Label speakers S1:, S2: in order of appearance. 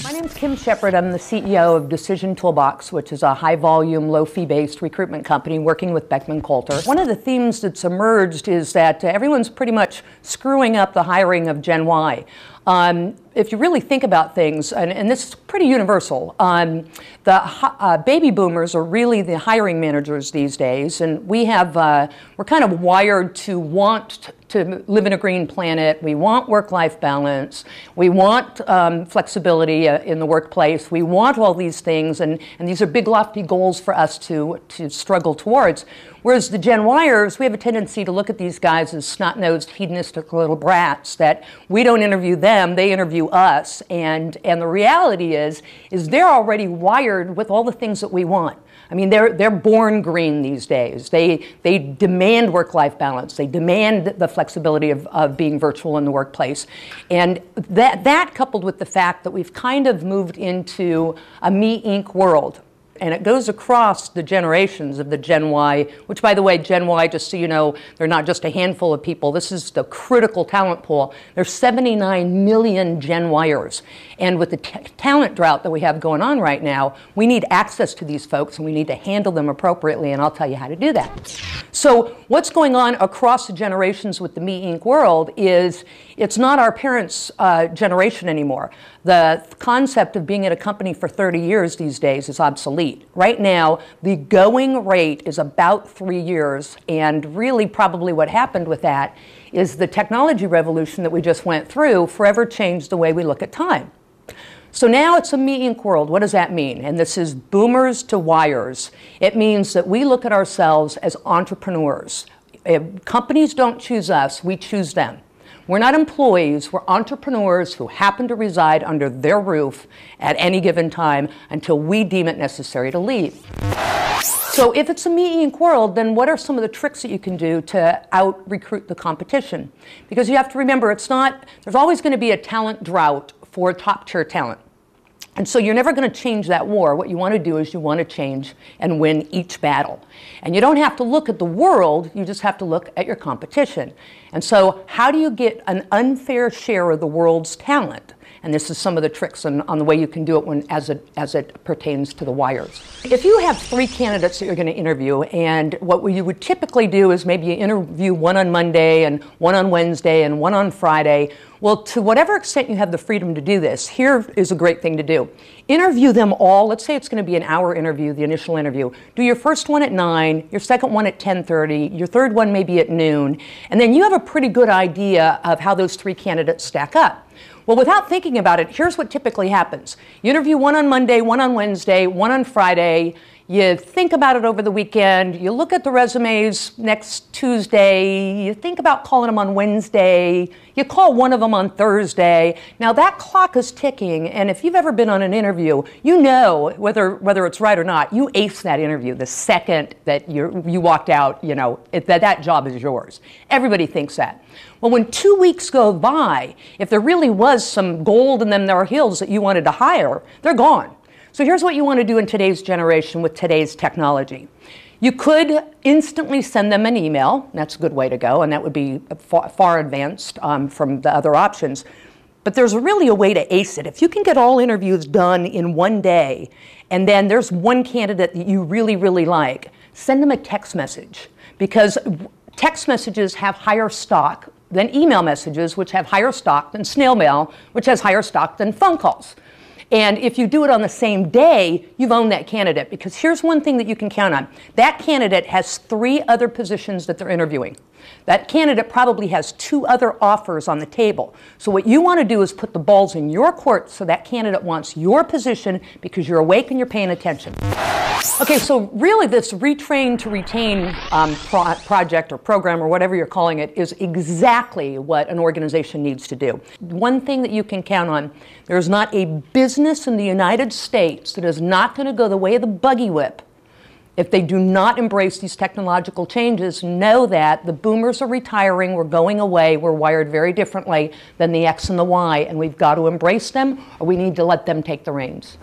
S1: My name's Kim Shepard. I'm the CEO of Decision Toolbox, which is a high-volume, low-fee-based recruitment company working with Beckman Coulter. One of the themes that's emerged is that everyone's pretty much screwing up the hiring of Gen Y. If you really think about things, and this is pretty universal, the baby boomers are really the hiring managers these days, and we're kind of wired to want to live in a green planet. We want work-life balance. We want flexibility in the workplace. We want all these things, and these are big, lofty goals for us to struggle towards. Whereas the Gen Yers, we have a tendency to look at these guys as snot-nosed, hedonistic little brats that we don't interview them, they interview us. And the reality is they're already wired with all the things that we want. I mean, they're born green these days. They demand work-life balance. They demand the flexibility of being virtual in the workplace. And that coupled with the fact that we've kind of moved into a me Inc. world. And it goes across the generations of the Gen Y, which, by the way, Gen Y, just so you know, they're not just a handful of people. This is the critical talent pool. There's 79 million Gen Yers. And with the talent drought that we have going on right now, we need access to these folks, and we need to handle them appropriately, and I'll tell you how to do that. So what's going on across the generations with the Me Inc. world is it's not our parents' generation anymore. The concept of being at a company for 30 years these days is obsolete. Right now, the going rate is about 3 years, and really probably what happened with that is the technology revolution that we just went through forever changed the way we look at time. So now it's a Me Inc. world. What does that mean? And this is boomers to Yers. It means that we look at ourselves as entrepreneurs. Companies don't choose us, we choose them. We're not employees, we're entrepreneurs who happen to reside under their roof at any given time until we deem it necessary to leave. So if it's a Me Inc. world, then what are some of the tricks that you can do to out-recruit the competition? Because you have to remember, there's always going to be a talent drought for top-tier talent. And so you're never going to change that war. What you want to do is you want to change and win each battle. And you don't have to look at the world, you just have to look at your competition. And so how do you get an unfair share of the world's talent? And this is some of the tricks on the way you can do it as it pertains to the Yers. If you have 3 candidates that you're going to interview, and what you would typically do is maybe you interview one on Monday and one on Wednesday and one on Friday. Well, to whatever extent you have the freedom to do this, here is a great thing to do. Interview them all. Let's say it's going to be an hour interview, the initial interview. Do your first one at 9, your second one at 10:30, your third one maybe at noon, and then you have a pretty good idea of how those 3 candidates stack up. Well, without thinking about it, here's what typically happens. You interview one on Monday, one on Wednesday, one on Friday. You think about it over the weekend. You look at the resumes next Tuesday. You think about calling them on Wednesday. You call one of them on Thursday. Now that clock is ticking, and if you've ever been on an interview, you know whether it's right or not. You ace that interview the second that you walked out. You know that job is yours. Everybody thinks that. Well, when 2 weeks go by, if there really was some gold in them there hills that you wanted to hire, they're gone. So here's what you want to do in today's generation with today's technology. You could instantly send them an email. That's a good way to go, and that would be far advanced from the other options. But there's really a way to ace it. If you can get all interviews done in one day, and then there's one candidate that you really, really like, send them a text message. Because text messages have higher stock than email messages, which have higher stock than snail mail, which has higher stock than phone calls. And if you do it on the same day, you've owned that candidate. Because here's one thing that you can count on. That candidate has 3 other positions that they're interviewing. That candidate probably has 2 other offers on the table. So what you want to do is put the balls in your court so that candidate wants your position because you're awake and you're paying attention. Okay, so really this retrain to retain project or program or whatever you're calling it is exactly what an organization needs to do. One thing that you can count on, there's not a business in the United States that is not going to go the way of the buggy whip if they do not embrace these technological changes. Know that the boomers are retiring, we're going away, we're wired very differently than the X and the Y, and we've got to embrace them or we need to let them take the reins.